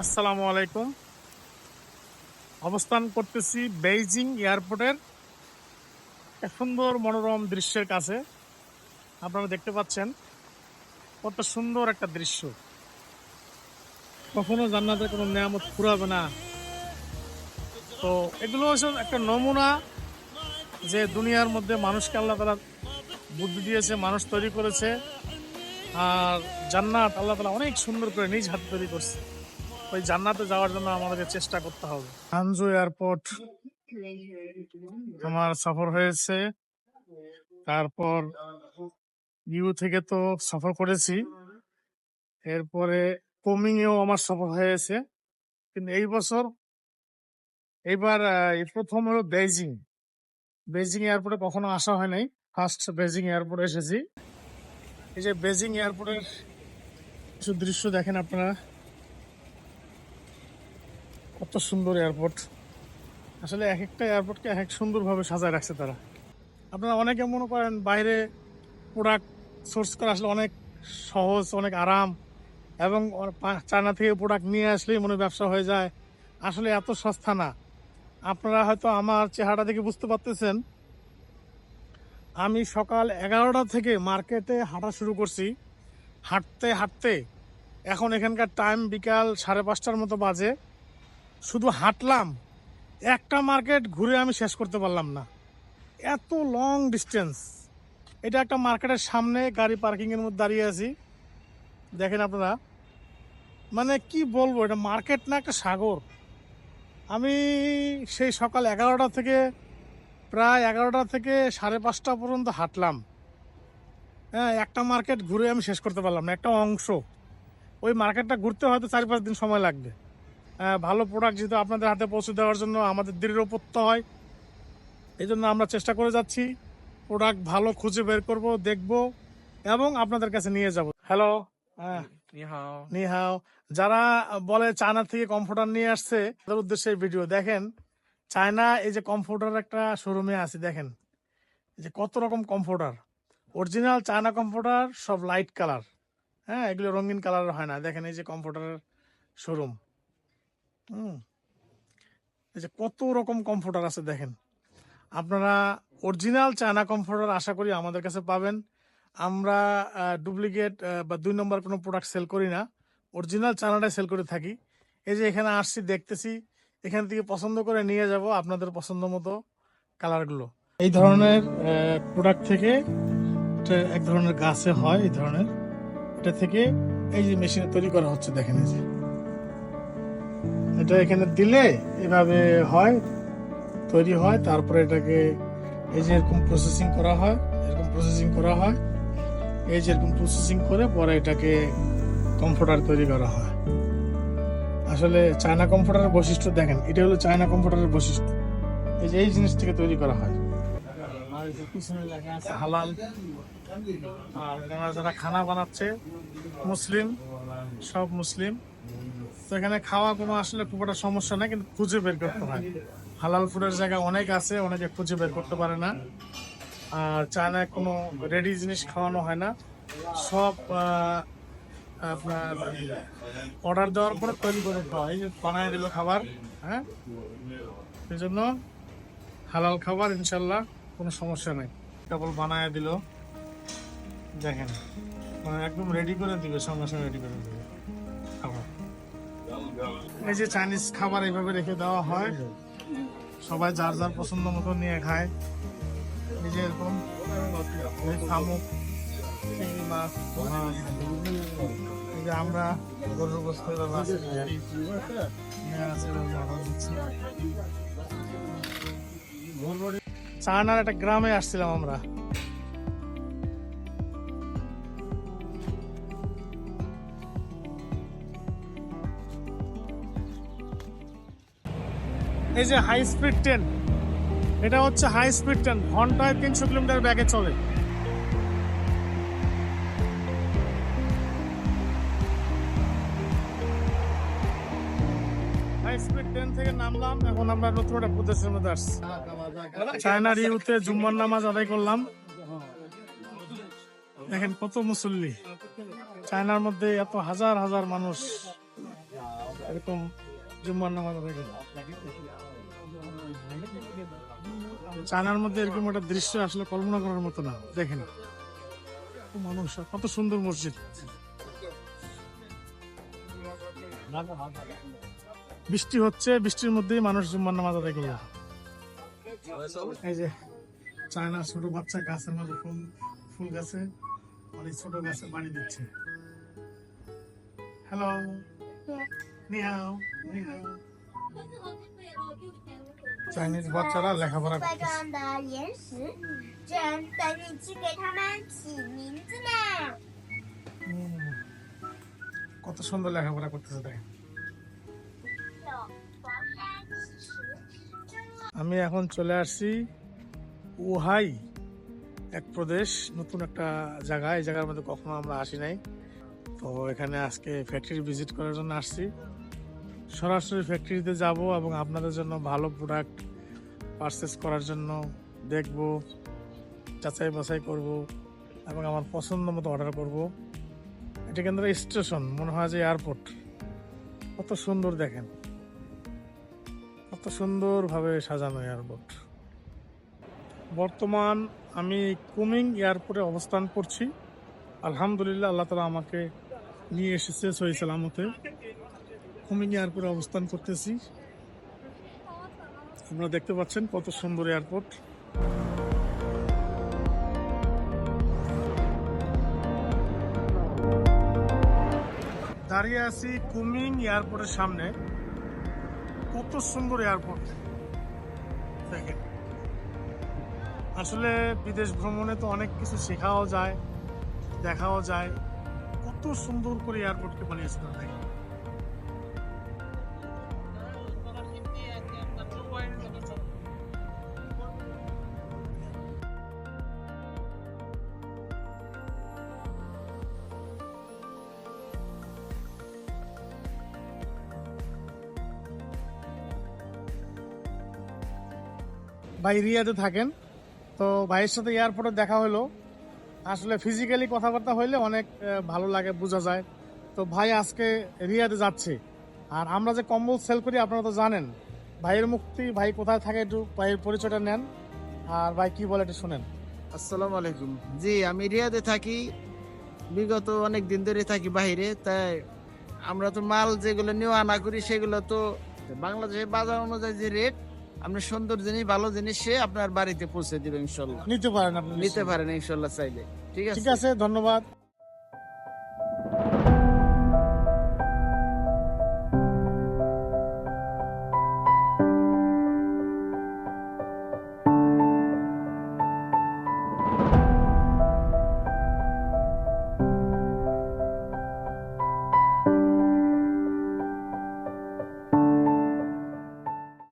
আসসালামু আলাইকুম। অবস্থান করতেছি বেইজিং এয়ারপোর্টের এক সুন্দর মনোরম দৃশ্যের কাছে। আপনারা দেখতে পাচ্ছেন কত সুন্দর একটা দৃশ্য। কখনো জান্নাতের কোনো নিয়ামত ফুরাবে না। তো এগুলো হচ্ছে একটা নমুনা যে দুনিয়ার মধ্যে মানুষকে আল্লাহ তাআলা বুদ্ধি দিয়েছে, মানুষ তৈরি করেছে। আর জান্নাত আল্লাহ তাআলা অনেক সুন্দর করে নিজ হাতে তৈরি করছে। ওই জান্নাতে যাওয়ার জন্য আমাদেরকে চেষ্টা করতে হবে। হানজু এয়ারপোর্ট আমার সফর হয়েছে। তারপর ইউ থেকে তো সফর করেছি, এরপরে কোমিং এও আমার সফর হয়েছে। কিন্তু এই বছর এইবার এই প্রথম হলো বেইজিং। বেইজিং এয়ারপোর্টে কখনো আসা হয় নাই, ফার্স্ট বেইজিং এয়ারপোর্টে এসেছি। এই যে বেইজিং এয়ারপোর্টের কিছু দৃশ্য দেখেন আপনারা, কত সুন্দর এয়ারপোর্ট। আসলে এক একটা এয়ারপোর্টকে এক এক সুন্দরভাবে সাজায় রাখছে তারা। আপনারা অনেকে মনে করেন বাইরে প্রোডাক্ট সোর্স করা আসলে অনেক সহজ, অনেক আরাম, এবং চায়না থেকে প্রোডাক্ট নিয়ে আসলেই মনে ব্যবসা হয়ে যায়। আসলে এত সস্তা না। আপনারা হয়তো আমার চেহারা দেখে বুঝতে পারতেছেন, আমি সকাল 11টা থেকে মার্কেটে হাঁটা শুরু করছি। হাঁটতে হাঁটতে এখন এখানকার টাইম বিকাল 5:30টার মতো বাজে। শুধু হাঁটলাম, একটা মার্কেট ঘুরে আমি শেষ করতে পারলাম না, এত লং ডিস্টেন্স। এটা একটা মার্কেটের সামনে গাড়ি পার্কিংয়ের মধ্যে দাঁড়িয়ে আছি। দেখেন আপনারা, মানে কি বলবো, এটা মার্কেট না একটা সাগর। আমি সেই সকাল 11টা থেকে প্রায় 11টা থেকে 5:30 পর্যন্ত হাঁটলাম। হ্যাঁ, একটা মার্কেট ঘুরে আমি শেষ করতে পারলাম না, একটা অংশ। ওই মার্কেটটা ঘুরতে হয়তো 4-5 দিন সময় লাগবে। ভালো প্রোডাক্ট যেহেতু আপনাদের হাতে পৌঁছে দেওয়ার জন্য আমাদের দৃঢ় প্রত্যয় হয়, এই জন্য আমরা চেষ্টা করে যাচ্ছি প্রোডাক্ট ভালো খুঁজে বের করব, দেখব এবং আপনাদের কাছে নিয়ে যাব। হ্যালো, হ্যাঁ, 你好， নিহাও। যারা বলে চায়না থেকে কম্পিউটার নিয়ে আসছে, তাদের উদ্দেশ্যে এই ভিডিও দেখেন। চায়না এই যে কম্পিউটার একটা শোরুমে আছে, দেখেন এই যে কত রকম কম্পিউটার। অরিজিনাল চায়না কম্পিউটার সব লাইট কালার, হ্যাঁ, এগুলো রঙিন কালার হয় না। দেখেন এই যে কম্পিউটারের শোরুম, এই যে কত রকম কম্পিউটার আছে দেখেন। আপনারা অরিজিনাল চায়না কম্পিউটার আশা করি আমাদের কাছে পাবেন। আমরা ডুপ্লিকেট বা 2 নম্বর কোনো প্রোডাক্ট সেল করি না, অরিজিনাল চায়নাটাই সেল করে থাকি। এই যে এখানে আসছি, দেখতেছি, এখান থেকে পছন্দ করে নিয়ে যাব আপনাদের পছন্দ মতো কালারগুলো। এই ধরনের প্রোডাক্ট থেকে এটা এক ধরনের গাছে হয়, এই ধরনের এটা থেকে এই যে মেশিনে তৈরি করা হচ্ছে, দেখেন এই যে এটা এখানে দিলে এভাবে হয়, তৈরি হয়। তারপরে এটাকে এই যে এরকম প্রসেসিং করা হয়, এরকম প্রসেসিং করা হয়, এই যে এরকম প্রসেসিং করে পরে এটাকে কম্পিউটার তৈরি করা হয়। আসলে চায়না কম্পিউটারের বৈশিষ্ট্য দেখেন, এটা হলো চায়না কম্পিউটারের বৈশিষ্ট্য। এই যে এই জিনিস থেকে তৈরি করা হয়। আর এই যে পিছনে লেখা আছে হালাল। আর এনারা যারা খানা বানাচ্ছে মুসলিম, সব মুসলিম। তো এখানে খাওয়া কোনো আসলে খুব একটা সমস্যা নেই, কিন্তু খুঁজে বের করতে হয়। হালাল ফুডের জায়গা অনেক আছে, অনেকে খুঁজে বের করতে পারে না। আর চায়নায় কোনো রেডি জিনিস খাওয়ানো হয় না, সব আপনার অর্ডার দেওয়ার পরে তৈরি করে খাওয়া। এই যে বানায় দিল খাবার, হ্যাঁ, এই জন্য হালাল খাবার ইনশাল্লাহ কোনো সমস্যা নেই। কেবল বানায় দিল, দেখেন, মানে একদম রেডি করে দিবে, সঙ্গে সঙ্গে রেডি করে দিবে খাবার। এই যে চাইনিজ খাবার এইভাবে রেখে দেওয়া হয়, সবাই যার যার পছন্দ মতো নিয়ে খায়। এই যে এরকম শামুক, চিংড়ি মাছ, এই যে আমরা গরুর গোশত চায়নার একটা গ্রামে আসছিলাম আমরা। এই যে হাই স্পিড ট্রেন, এটা হচ্ছে হাই স্পিড ট্রেন, ঘন্টায় 300 কিলোমিটার বেগে চলে। হাই স্পিড ট্রেন থেকে নামলাম, এখন আমরা নতুন একটা প্রদেশের মধ্যে আসছি। চায়নার ইউতে জুম্মার নামাজ আদায় করলাম। দেখেন কত মুসল্লি, চায়নার মধ্যে এত হাজার হাজার মানুষ। এরকম জুম্মার নামাজ আদায় করে। চায়নার মধ্যে এরকম একটা দৃশ্য আসলে কল্পনা করার মতো না। দেখেন মানুষ, কত সুন্দর মসজিদ। বৃষ্টি হচ্ছে, বৃষ্টির মধ্যেই মানুষ জুম্মার নামাজ আদায় করে। এই যে চায়না ছোট বাচ্চা গাছের মধ্যে ফুল গাছে অনেক ছোট গাছে পানি দিচ্ছে। হ্যালো, নিহাও নিহাও। চাইনিজ বাচ্চারা লেখাপড়া 会 করতেছে। 中的岩石，这人等你去给他们起名字呢。 কত সুন্দর লেখাপড়া করতেছে দেখেন। 有黄山石， আমি এখন চলে আসছি উহাই, এক প্রদেশ, নতুন একটা জায়গা। এই জায়গার মধ্যে কখনো আমরা আসি নাই। তো এখানে আজকে ফ্যাক্টরি ভিজিট করার জন্য আসছি। সরাসরি ফ্যাক্টরিতে যাব এবং আপনাদের জন্য ভালো প্রোডাক্ট পারচেস করার জন্য দেখব, যাচাই বাছাই করব এবং আমার পছন্দ মতো অর্ডার করব। এটা কিন্তু স্টেশন, মনে হয় যে এয়ারপোর্ট। কত সুন্দর দেখেন, কত সুন্দরভাবে সাজানো এয়ারপোর্ট। বর্তমান আমি কুমিং এয়ারপোর্টে অবস্থান করছি। আলহামদুলিল্লাহ, আল্লাহ তাআলা আমাকে নিয়ে এসেছে সহি সালামতে। কুমিং এয়ারপোর্টে অবস্থান করতেছি। আপনারা দেখতে পাচ্ছেন কত সুন্দর এয়ারপোর্ট। দাঁড়িয়ে আছি কুমিং এয়ারপোর্টের সামনে। কত সুন্দর এয়ারপোর্ট দেখেন। আসলে বিদেশ ভ্রমণে তো অনেক কিছু শেখাও যায়, দেখাও যায়। কত সুন্দর করে এয়ারপোর্টকে বানিয়েছে তারা দেখেন। ভাই রিয়াদে থাকেন, তো ভাইয়ের সাথে এয়ারপোর্টে দেখা হলো। আসলে ফিজিক্যালি কথাবার্তা হইলে অনেক ভালো লাগে, বোঝা যায়। তো ভাই আজকে রিয়াদে যাচ্ছে। আর আমরা যে কম্বল সেল করি আপনারা তো জানেন। ভাইয়ের মুক্তি, ভাই কোথায় থাকে একটু ভাইয়ের পরিচয়টা নেন, আর ভাই কি বলে একটু শোনেন। আসসালামু আলাইকুম। জি, আমি রিয়াদে থাকি, বিগত অনেক দিন ধরে থাকি বাইরে। তাই আমরা তো মাল যেগুলো নিয়ে আনা করি সেগুলো তো বাংলাদেশের বাজার অনুযায়ী যে রেট, আপনি সুন্দর জিনিস ভালো জিনিস সে আপনার বাড়িতে পৌঁছে দিবে ইনশাল্লাহ। নিতে পারেন আপনি, নিতে পারেন ইনশাল্লাহ চাইলে। ঠিক আছে, ঠিক আছে, ধন্যবাদ।